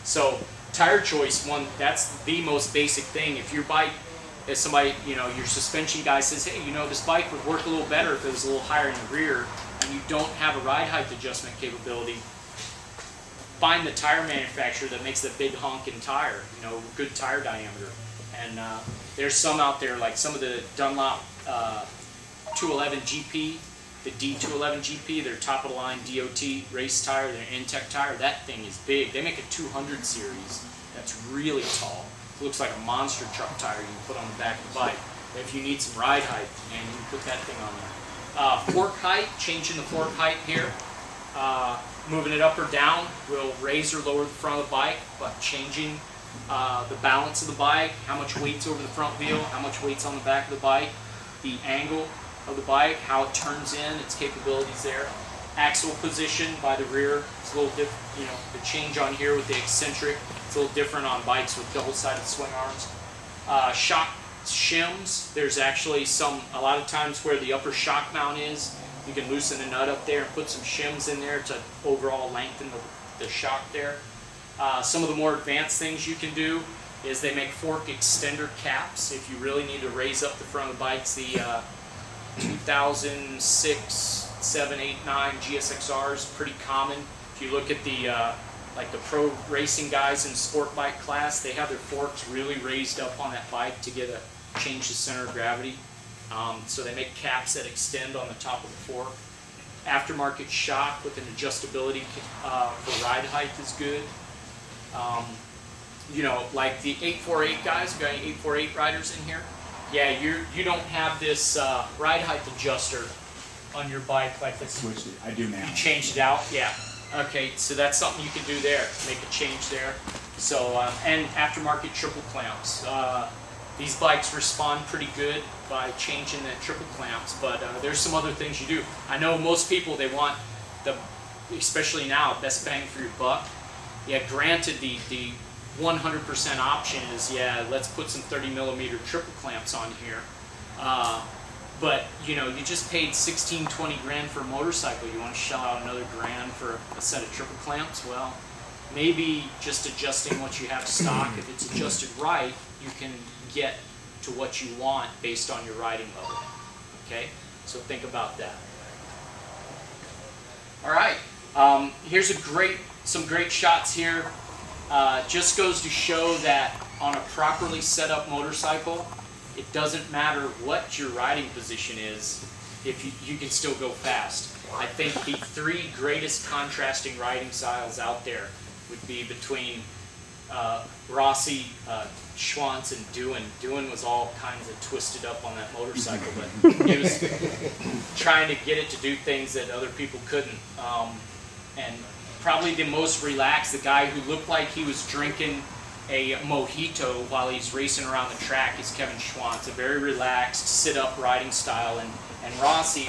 So tire choice, that's the most basic thing. If your bike, if somebody, your suspension guy says, hey, this bike would work a little better if it was a little higher in the rear, and you don't have a ride height adjustment capability, find the tire manufacturer that makes the big honking tire, good tire diameter. And there's some out there, like some of the Dunlop 211 GP, the D211 GP, their top of the line DOT race tire, their Intech tire, that thing is big. They make a 200 series that's really tall. It looks like a monster truck tire you can put on the back of the bike. If you need some ride height, and you can put that thing on there. Fork height, changing the fork height here. Moving it up or down will raise or lower the front of the bike, but changing the balance of the bike, how much weight's over the front wheel, how much weight's on the back of the bike, the angle of the bike, how it turns in, its capabilities there. Axle position by the rear, it's a little different, the change on here with the eccentric, it's a little different on bikes with double-sided swing arms. Shock shims, there's actually a lot of times where the upper shock mount is, you can loosen a nut up there and put some shims in there to overall lengthen the shock there. Some of the more advanced things you can do is they make fork extender caps if you really need to raise up the front of the bikes. The 2006, 7, 8, 9 GSXR is pretty common. If you look at the like the pro racing guys in sport bike class, they have their forks really raised up on that bike to change the center of gravity. So they make caps that extend on the top of the fork. Aftermarket shock with an adjustability for ride height is good. Like the 848 guys, we've got any 848 riders in here? Yeah, you don't have this ride height adjuster on your bike like this. Switched it. I do now. You changed it out? Yeah. Okay, so that's something you can do there. Make a change there. So, and aftermarket triple clamps. These bikes respond pretty good by changing the triple clamps, but there's some other things you do. I know most people, they want especially now, best bang for your buck. Yeah, granted, the 100% option is, yeah, let's put some 30mm triple clamps on here. But, you just paid 16, 20 grand for a motorcycle. You want to shell out another grand for a set of triple clamps? Well, maybe just adjusting what you have stock. If it's adjusted right, you can get to what you want based on your riding level. Okay? So think about that. All right. Here's some great shots here. Just goes to show that on a properly set up motorcycle, it doesn't matter what your riding position is, if you can still go fast. I think the three greatest contrasting riding styles out there would be between Rossi, Schwantz, and Doohan. Doohan was all kinds of twisted up on that motorcycle, but he was trying to get it to do things that other people couldn't. And probably the most relaxed, the guy who looked like he was drinking a mojito while he's racing around the track, is Kevin Schwantz. A very relaxed, sit-up riding style, and Rossi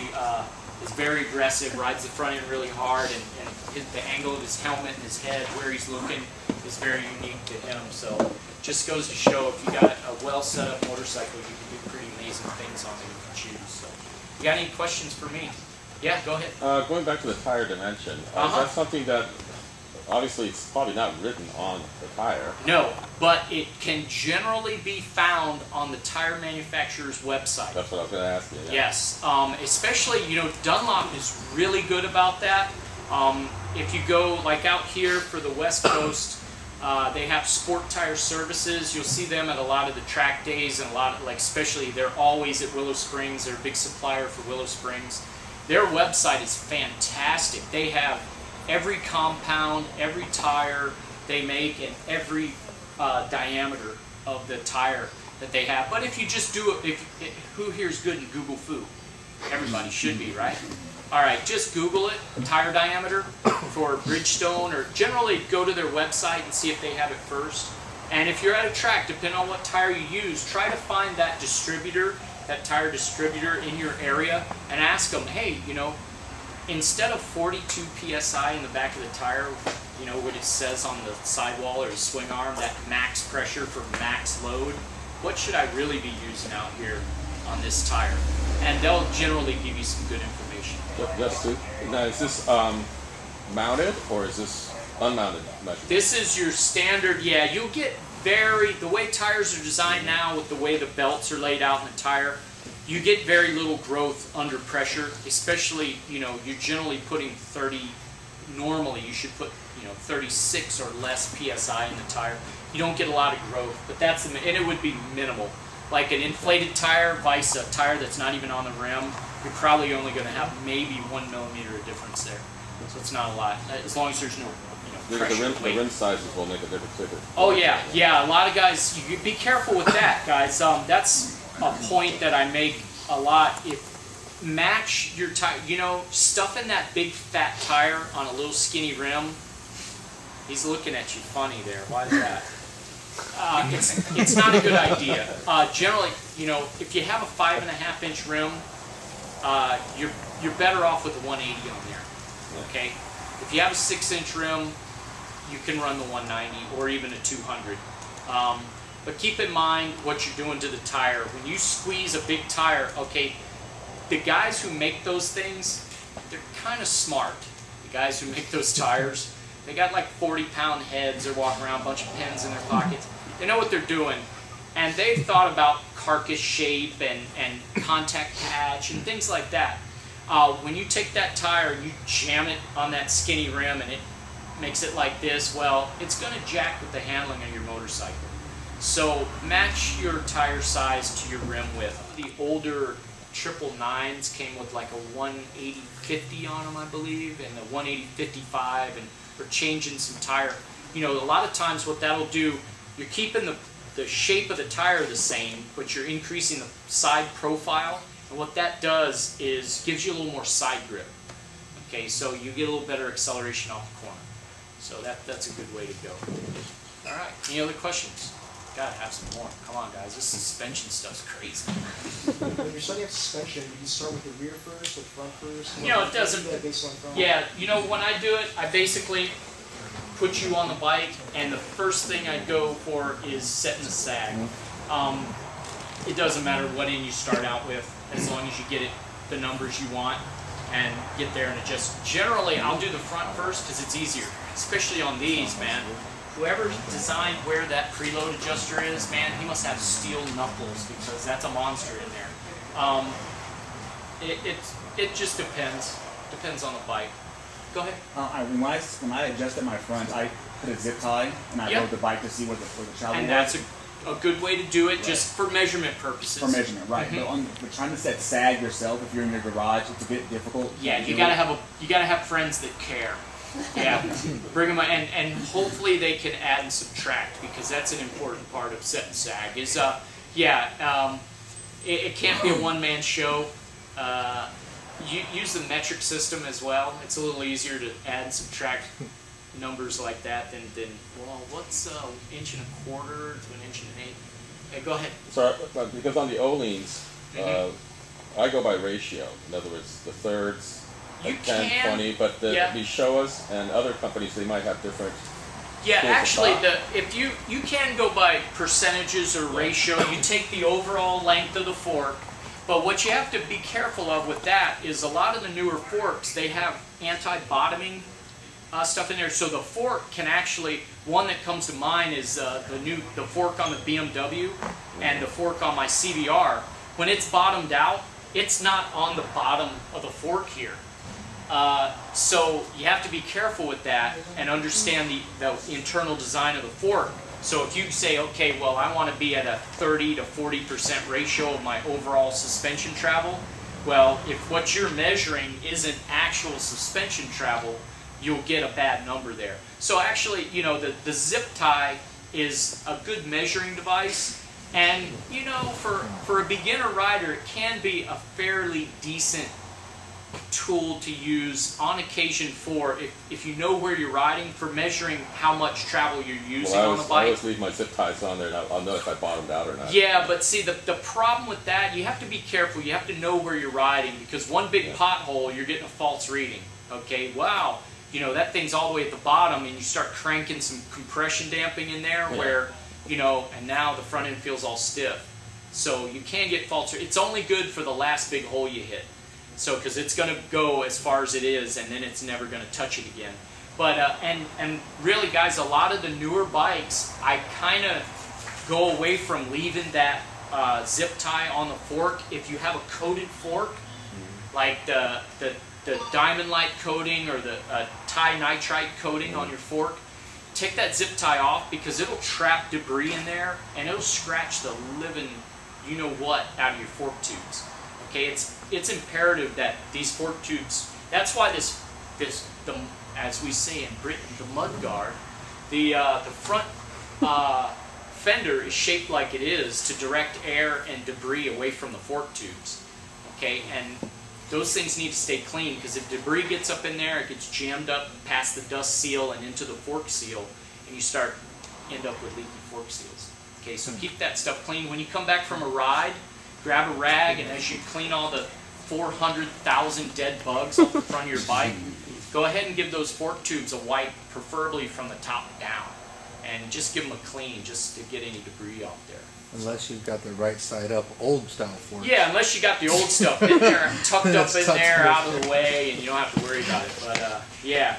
is very aggressive, rides the front end really hard, and the angle of his helmet and his head, where he's looking, is very unique to him. So just goes to show, if you got a well set up motorcycle, you can do pretty amazing things on it if you choose. So, you got any questions for me? Yeah, go ahead. Going back to the tire dimension, is that something that, obviously it's probably not written on the tire? No, but it can generally be found on the tire manufacturer's website. That's what I was going to ask you. Yeah. Yes, especially, Dunlop is really good about that. If you go, like out here for the West Coast, they have Sport Tire Services. You'll see them at a lot of the track days, and a lot of, especially, they're always at Willow Springs. They're a big supplier for Willow Springs. Their website is fantastic. They have every compound, every tire they make, and every diameter of the tire that they have. But if you just do it, who here is good in Google Foo? Everybody should be, right? All right, just Google it, tire diameter for Bridgestone, or generally go to their website and see if they have it first. And if you're at a track, depending on what tire you use, try to find that distributor, that tire distributor in your area, and ask them, hey, instead of 42 PSI in the back of the tire, what it says on the sidewall or the swing arm, that max pressure for max load, what should I really be using out here on this tire? And they'll generally give you some good information. Now, is this mounted, or is this unmounted measurement. This is your standard, yeah, you'll get the way tires are designed now with the way the belts are laid out in the tire, you get very little growth under pressure, especially, you're generally putting 30, normally you should put, 36 or less PSI in the tire. You don't get a lot of growth, but and it would be minimal. Like an inflated tire, vice a tire that's not even on the rim, you're probably only going to have maybe 1 millimeter of difference there. So it's not a lot, as long as there's no pressure. The rim sizes will make a difference too. Oh yeah, a lot of guys, you be careful with that, guys. That's a point that I make a lot. If match your tire, stuffing that big fat tire on a little skinny rim, he's looking at you funny there. Why is that? It's not a good idea. Generally, if you have a 5.5-inch rim, you're better off with a 180 on there. Okay, if you have a 6-inch rim, you can run the 190 or even a 200. But keep in mind what you're doing to the tire. When you squeeze a big tire, okay, the guys who make those things, they're kind of smart. The guys who make those tires, they got like 40-pound heads. They're walking around, a bunch of pins in their pockets. They know what they're doing. And they've thought about carcass shape and contact patch and things like that. When you take that tire and you jam it on that skinny rim and it makes it like this, well, it's going to jack with the handling of your motorcycle. So match your tire size to your rim width. The older 999s came with like a 180/50 on them, I believe, and the 180/55, and we're changing some tire. A lot of times what that'll do, you're keeping the shape of the tire the same, but you're increasing the side profile, and what that does is gives you a little more side grip. Okay, so you get a little better acceleration off the corner. So that's a good way to go. All right, any other questions? Gotta have some more. Come on, guys, this suspension stuff's crazy. When you're setting up suspension, do you start with the rear first or front first? It doesn't. Yeah, when I do it, I basically put you on the bike, and the first thing I go for is setting the sag. It doesn't matter what end you start out with, as long as you get it the numbers you want and get there and adjust. Generally, I'll do the front first because it's easier, especially on these, man. Whoever designed where that preload adjuster is, man, he must have steel knuckles because that's a monster in there. It just depends. Depends on the bike. Go ahead. When I adjusted my front, I put a zip tie and I rode the bike to see where the travel was. And that's a good way to do it, just for measurement purposes. For measurement, right? But trying to set sag yourself, if you're in your garage, it's a bit difficult. Yeah, you gotta have friends that care. Yeah, bring them and hopefully they can add and subtract, because that's an important part of setting sag. Is it can't be a one-man show. You use the metric system as well. It's a little easier to add and subtract numbers like that than what's 1.25 inches to 1.8 inches. Okay, go ahead. So, because on the Oleans, I go by ratio. In other words, the thirds. Like 10, 20, but the Showas and other companies, they might have different. Yeah, actually, if you can go by percentages or ratio. You take the overall length of the fork, but what you have to be careful of with that is a lot of the newer forks, they have anti-bottoming stuff in there. So the fork can actually, one that comes to mind is the fork on the BMW and the fork on my CBR. When it's bottomed out, it's not on the bottom of the fork here. So you have to be careful with that and understand the internal design of the fork. So if you say, okay, well, I want to be at a 30 to 40% ratio of my overall suspension travel, well, if what you're measuring isn't actual suspension travel, you'll get a bad number there. So actually, the zip tie is a good measuring device. And, for a beginner rider, it can be a fairly decent tool to use on occasion for if you know where you're riding, for measuring how much travel you're using on the bike. I always leave my zip ties on there, and I'll know if I bottomed out or not. Yeah, but see, the problem with that, you have to be careful. You have to know where you're riding, because one big pothole, you're getting a false reading. Okay, wow, that thing's all the way at the bottom, and you start cranking some compression damping in there where, and now the front end feels all stiff. So you can get false. It's only good for the last big hole you hit. So, because it's going to go as far as it is, and then it's never going to touch it again. But and really, guys, a lot of the newer bikes, I kind of go away from leaving that zip tie on the fork. If you have a coated fork, like the diamond light coating or the tie nitride coating on your fork, take that zip tie off, because it'll trap debris in there and it'll scratch the living you know what out of your fork tubes. Okay, it's imperative that these fork tubes. That's why the as we say in Britain, the mud guard, the front fender is shaped like it is to direct air and debris away from the fork tubes. Okay, and those things need to stay clean, because if debris gets up in there, it gets jammed up past the dust seal and into the fork seal, and you end up with leaky fork seals. Okay, so keep that stuff clean. When you come back from a ride, grab a rag, and as you clean all the 400,000 dead bugs off the front of your bike, go ahead and give those fork tubes a wipe, preferably from the top down, and just give them a clean, just to get any debris off there. Unless you've got the right side up old style fork. Yeah, unless you got the old stuff in there, tucked up in there, out of the way, and you don't have to worry about it. But yeah,